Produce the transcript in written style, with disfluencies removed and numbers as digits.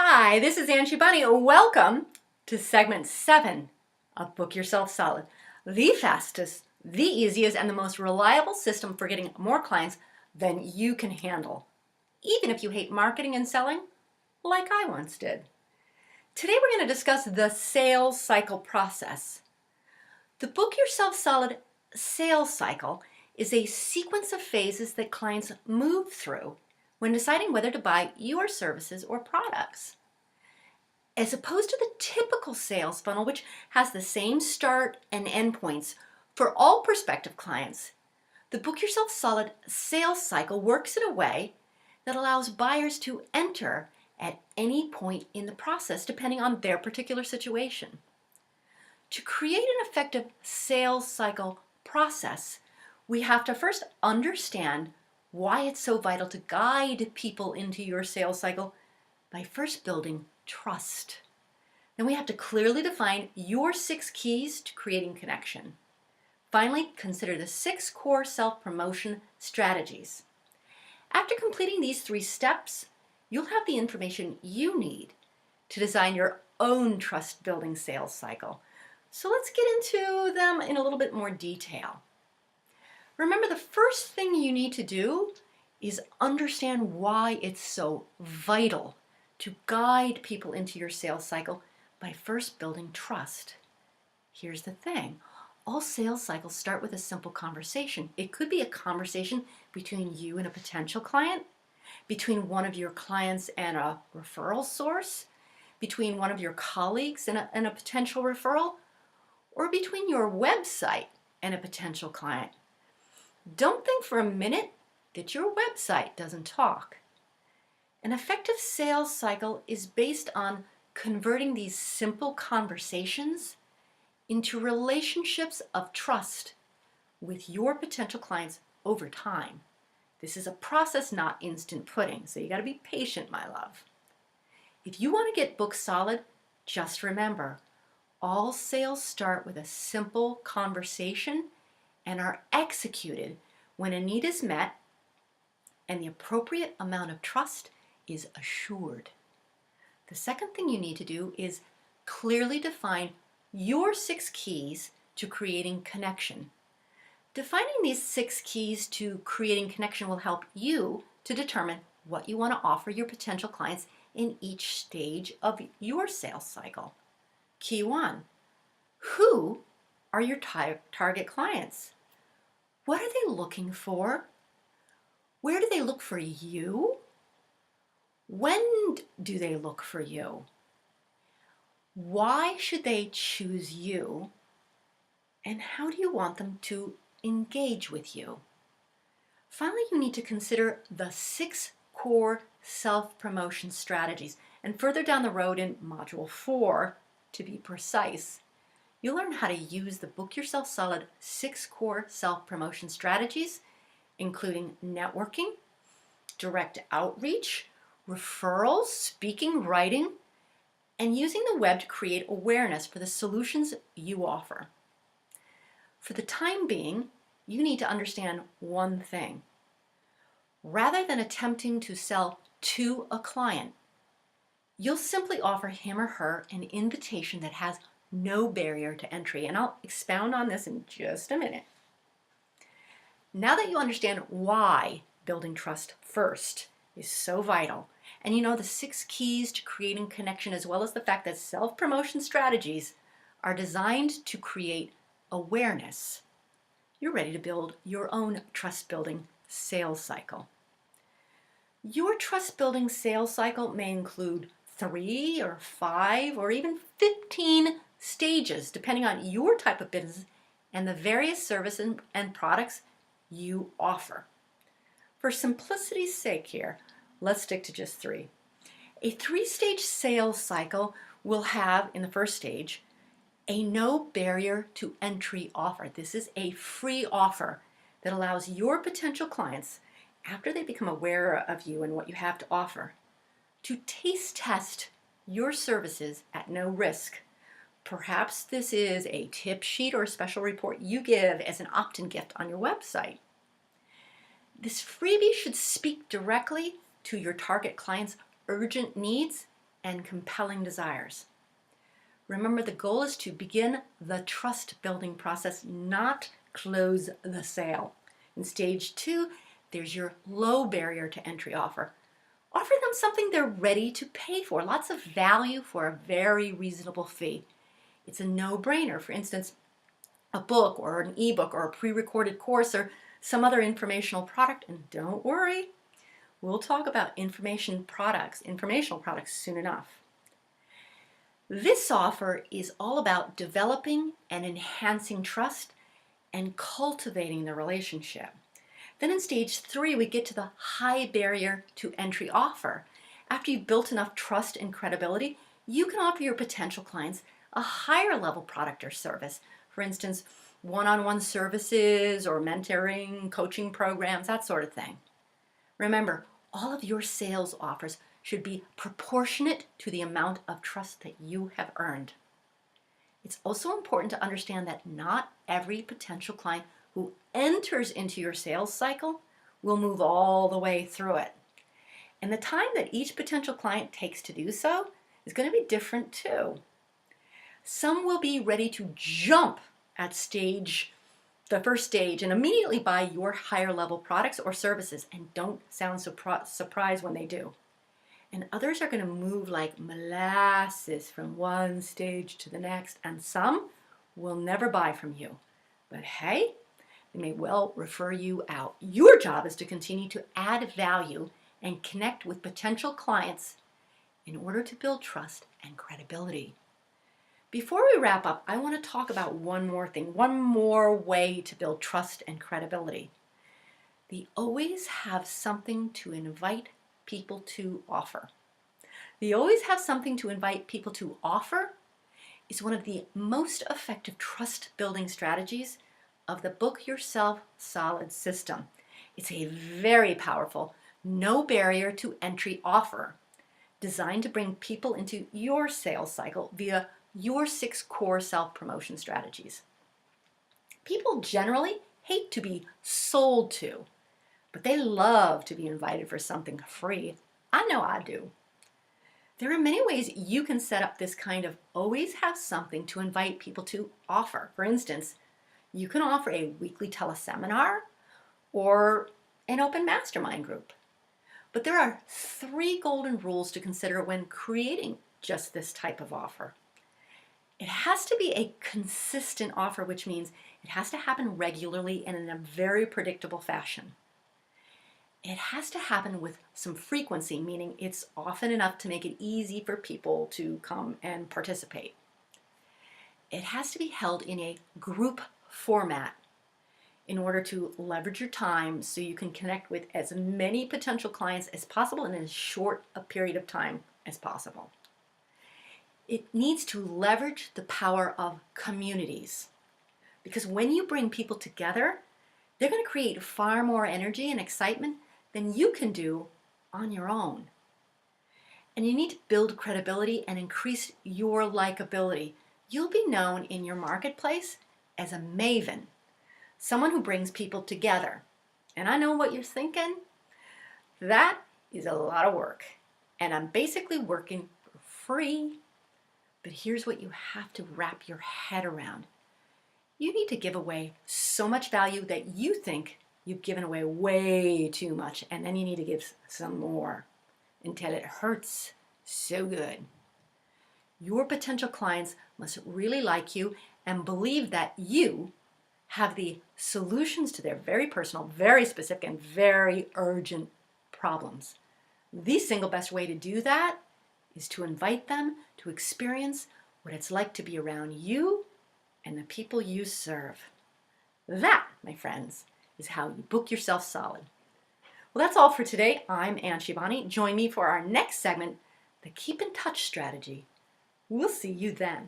Hi, this is Angie Bunny. Welcome to segment 7 of Book Yourself Solid, the fastest, the easiest, and the most reliable system for getting more clients than you can handle, even if you hate marketing and selling like I once did. Today we're going to discuss the sales cycle process. The Book Yourself Solid sales cycle is a sequence of phases that clients move through when deciding whether to buy your services or products. As opposed to the typical sales funnel, which has the same start and end points for all prospective clients, the Book Yourself Solid sales cycle works in a way that allows buyers to enter at any point in the process depending on their particular situation. To create an effective sales cycle process, we have to first understand why it's so vital to guide people into your sales cycle by first building trust. Then we have to clearly define your 6 keys to creating connection. Finally, consider the 6 core self-promotion strategies. After completing these 3 steps, you'll have the information you need to design your own trust-building sales cycle. So let's get into them in a little bit more detail. Remember, the first thing you need to do is understand why it's so vital to guide people into your sales cycle by first building trust. Here's the thing. All sales cycles start with a simple conversation. It could be a conversation between you and a potential client, between one of your clients and a referral source, between one of your colleagues and a potential referral, or between your website and a potential client. Don't think for a minute that your website doesn't talk. An effective sales cycle is based on converting these simple conversations into relationships of trust with your potential clients over time. This is a process, not instant pudding, so you got to be patient, my love. If you want to get booked solid, just remember, all sales start with a simple conversation and are executed when a need is met and the appropriate amount of trust is assured. The second thing you need to do is clearly define your 6 keys to creating connection. Defining these 6 keys to creating connection will help you to determine what you want to offer your potential clients in each stage of your sales cycle. Key 1, who are your target clients? What are they looking for? Where do they look for you? When do they look for you? Why should they choose you? And how do you want them to engage with you? Finally, you need to consider the 6 core self-promotion strategies. And further down the road in Module 4, to be precise, you'll learn how to use the Book Yourself Solid 6 core self-promotion strategies, including networking, direct outreach, referrals, speaking, writing, and using the web to create awareness for the solutions you offer. For the time being, you need to understand one thing. Rather than attempting to sell to a client, you'll simply offer him or her an invitation that has no barrier to entry, and I'll expound on this in just a minute. Now that you understand why building trust first is so vital, and you know the 6 keys to creating connection, as well as the fact that self-promotion strategies are designed to create awareness, you're ready to build your own trust-building sales cycle. Your trust-building sales cycle may include 3 or 5 or even 15 stages, depending on your type of business and the various services and products you offer. For simplicity's sake here, let's stick to just 3. A 3-stage sales cycle will have, in the first stage, a no barrier to entry offer. This is a free offer that allows your potential clients, after they become aware of you and what you have to offer, to taste test your services at no risk. Perhaps this is a tip sheet or a special report you give as an opt-in gift on your website. This freebie should speak directly to your target client's urgent needs and compelling desires. Remember, the goal is to begin the trust building process, not close the sale. In stage 2, there's your low barrier to entry offer. Offer them something they're ready to pay for, lots of value for a very reasonable fee. It's a no-brainer. For instance, a book or an ebook or a pre-recorded course or some other informational product. And don't worry, we'll talk about informational products soon enough. This offer is all about developing and enhancing trust and cultivating the relationship. Then in stage 3, we get to the high barrier to entry offer. After you've built enough trust and credibility, you can offer your potential clients a higher level product or service. For instance, one-on-one services or mentoring, coaching programs, that sort of thing. Remember, all of your sales offers should be proportionate to the amount of trust that you have earned. It's also important to understand that not every potential client who enters into your sales cycle will move all the way through it. And the time that each potential client takes to do so is going to be different too. Some will be ready to jump at the first stage, and immediately buy your higher level products or services, and don't sound surprised when they do. And others are going to move like molasses from one stage to the next, and some will never buy from you. But hey, they may well refer you out. Your job is to continue to add value and connect with potential clients in order to build trust and credibility. Before we wrap up, I want to talk about one more thing, one more way to build trust and credibility. They always have something to invite people to offer. The always have something to invite people to offer is one of the most effective trust building strategies of the Book Yourself Solid system. It's a very powerful, no barrier to entry offer designed to bring people into your sales cycle via your 6 core self-promotion strategies. People generally hate to be sold to, but they love to be invited for something free. I know I do. There are many ways you can set up this kind of always have something to invite people to offer. For instance, you can offer a weekly teleseminar or an open mastermind group. But there are 3 golden rules to consider when creating just this type of offer. It has to be a consistent offer, which means it has to happen regularly and in a very predictable fashion. It has to happen with some frequency, meaning it's often enough to make it easy for people to come and participate. It has to be held in a group format in order to leverage your time so you can connect with as many potential clients as possible in as short a period of time as possible. It needs to leverage the power of communities, because when you bring people together, they're going to create far more energy and excitement than you can do on your own. And you need to build credibility and increase your likability. You'll be known in your marketplace as a maven, someone who brings people together. And I know what you're thinking. That is a lot of work, and I'm basically working for free. But here's what you have to wrap your head around. You need to give away so much value that you think you've given away way too much, and then you need to give some more until it hurts so good. Your potential clients must really like you and believe that you have the solutions to their very personal, very specific, and very urgent problems. The single best way to do that is to invite them to experience what it's like to be around you and the people you serve. That, my friends, is how you book yourself solid. Well, that's all for today. I'm Ann Shivani. Join me for our next segment, the Keep in Touch strategy. We'll see you then.